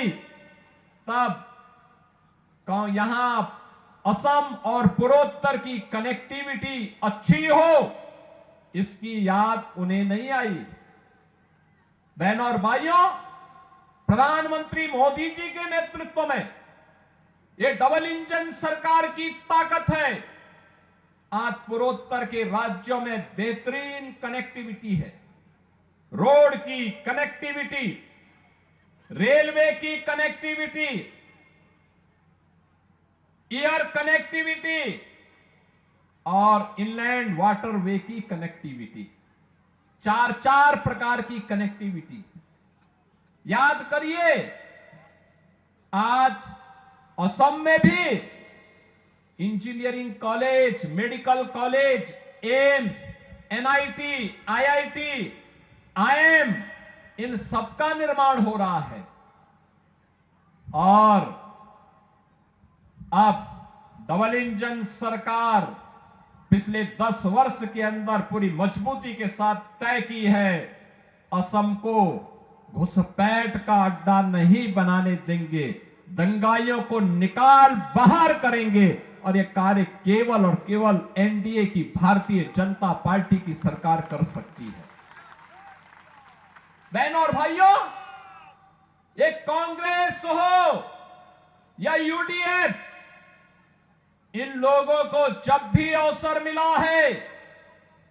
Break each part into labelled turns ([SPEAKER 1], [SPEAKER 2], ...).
[SPEAKER 1] आई, तब यहां असम और पूर्वोत्तर की कनेक्टिविटी अच्छी हो, इसकी याद उन्हें नहीं आई। बहनों और भाइयों, प्रधानमंत्री मोदी जी के नेतृत्व में ये डबल इंजन सरकार की ताकत है। आज पूर्वोत्तर के राज्यों में बेहतरीन कनेक्टिविटी है, रोड की कनेक्टिविटी, रेलवे की कनेक्टिविटी, एयर कनेक्टिविटी और इनलैंड वाटरवे की कनेक्टिविटी, चार प्रकार की कनेक्टिविटी। याद करिए, आज असम में भी engineering college, medical college, AIIMS, NIT, IIT, IIM, इन सबका निर्माण हो रहा है। और अब डबल इंजन सरकार पिछले 10 वर्ष के अंदर पूरी मजबूती के साथ तय की है, असम को घुसपैठ का अड्डा नहीं बनाने देंगे, दंगाइयों को निकाल बाहर करेंगे और यह कार्य केवल और केवल एनडीए की भारतीय जनता पार्टी की सरकार कर सकती है। बहनों और भाइयों, ये कांग्रेस हो या यूडीएफ, इन लोगों को जब भी अवसर मिला है,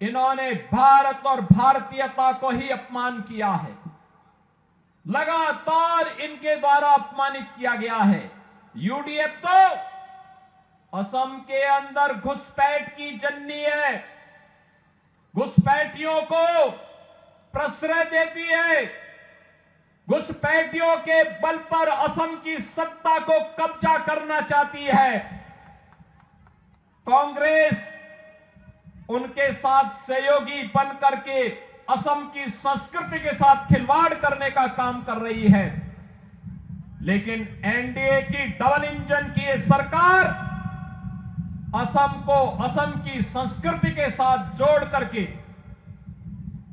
[SPEAKER 1] इन्होंने भारत और भारतीयता को ही अपमान किया है। लगातार इनके द्वारा अपमानित किया गया है। यूडीएफ तो असम के अंदर घुसपैठ की जन्नी है, घुसपैठियों को प्रश्रय देती है, घुसपैठियों के बल पर असम की सत्ता को कब्जा करना चाहती है। कांग्रेस उनके साथ सहयोगी बन करके असम की संस्कृति के साथ खिलवाड़ करने का काम कर रही है। लेकिन एनडीए की डबल इंजन की ये सरकार असम को असम की संस्कृति के साथ जोड़ करके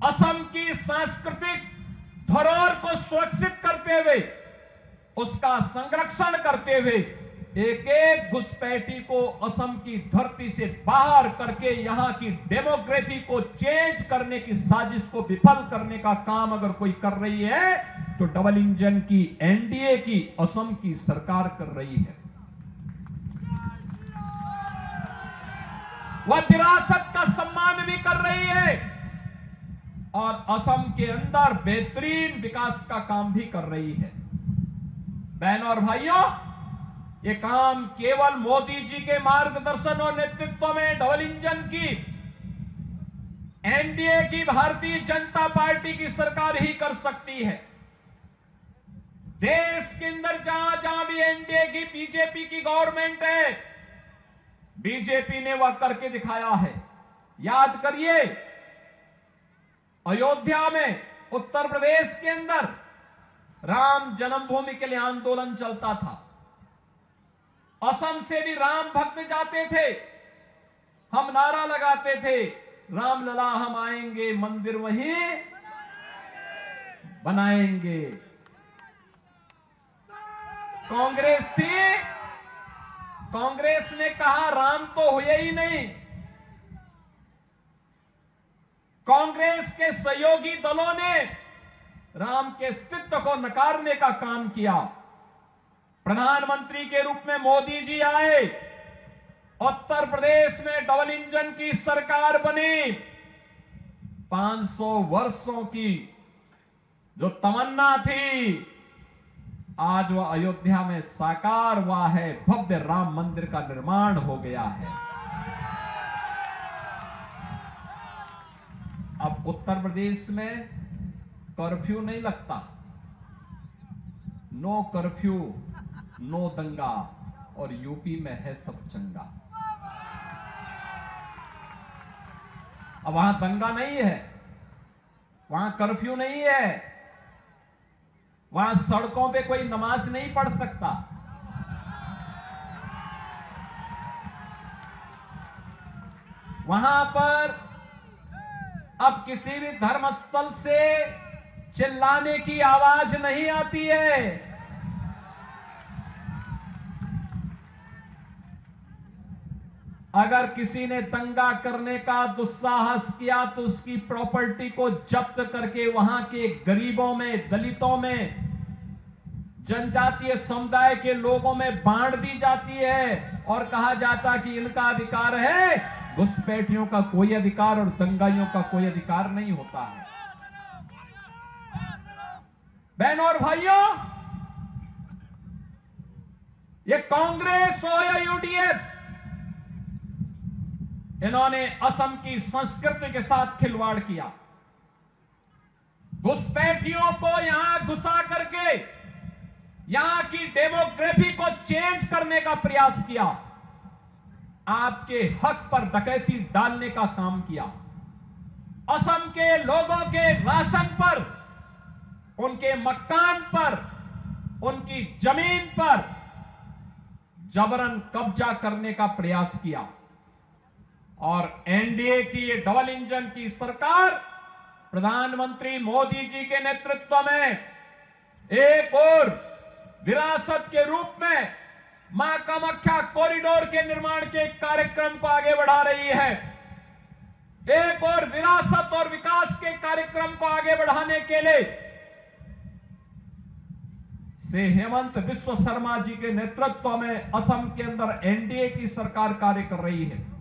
[SPEAKER 1] असम की सांस्कृतिक धरोहर को सुरक्षित करते हुए, उसका संरक्षण करते हुए, एक एक घुसपैठी को असम की धरती से बाहर करके यहां की डेमोक्रेसी को चेंज करने की साजिश को विफल करने का काम अगर कोई कर रही है तो डबल इंजन की एनडीए की असम की सरकार कर रही है। वह विरासत का सम्मान भी कर रही है और असम के अंदर बेहतरीन विकास का काम भी कर रही है। बहनों और भाइयों, ये काम केवल मोदी जी के मार्गदर्शन और नेतृत्व में डबल इंजन की एनडीए की भारतीय जनता पार्टी की सरकार ही कर सकती है। देश के अंदर जहां जहां भी एनडीए की बीजेपी की गवर्नमेंट है, बीजेपी ने वह करके दिखाया है। याद करिए, अयोध्या में उत्तर प्रदेश के अंदर राम जन्मभूमि के लिए आंदोलन चलता था। असम से भी राम भक्त जाते थे, हम नारा लगाते थे, राम लला हम आएंगे, मंदिर वहीं बनाएंगे। कांग्रेस थी, कांग्रेस ने कहा राम तो हुए ही नहीं। कांग्रेस के सहयोगी दलों ने राम के अस्तित्व को नकारने का काम किया। प्रधानमंत्री के रूप में मोदी जी आए, उत्तर प्रदेश में डबल इंजन की सरकार बनी। 500 वर्षों की जो तमन्ना थी, आज वह अयोध्या में साकार हुआ है। भव्य राम मंदिर का निर्माण हो गया है। अब उत्तर प्रदेश में कर्फ्यू नहीं लगता, नो कर्फ्यू नो दंगा, और यूपी में है सब चंगा। अब वहां दंगा नहीं है, वहां कर्फ्यू नहीं है, वहां सड़कों पे कोई नमाज नहीं पढ़ सकता। वहां पर अब किसी भी धर्मस्थल से चिल्लाने की आवाज नहीं आती है। अगर किसी ने दंगा करने का दुस्साहस किया तो उसकी प्रॉपर्टी को जब्त करके वहां के गरीबों में, दलितों में, जनजातीय समुदाय के लोगों में बांट दी जाती है और कहा जाता कि इनका अधिकार है, घुसपैठियों का कोई अधिकार और दंगाइयों का कोई अधिकार नहीं होता है। बहनों और भाइयों, ये कांग्रेस हो या यूडीएफ, इन्होंने असम की संस्कृति के साथ खिलवाड़ किया। घुसपैठियों को यहां घुसा करके यहां की डेमोग्राफी को चेंज करने का प्रयास किया, आपके हक पर डकैती डालने का काम किया, असम के लोगों के राशन पर, उनके मकान पर, उनकी जमीन पर जबरन कब्जा करने का प्रयास किया। और एनडीए की ये डबल इंजन की सरकार प्रधानमंत्री मोदी जी के नेतृत्व में एक और विरासत के रूप में मां कामाख्या कॉरिडोर के निर्माण के कार्यक्रम को आगे बढ़ा रही है। एक और विरासत और विकास के कार्यक्रम को आगे बढ़ाने के लिए हेमंत बिस्व शर्मा जी के नेतृत्व में असम के अंदर एनडीए की सरकार कार्य कर रही है।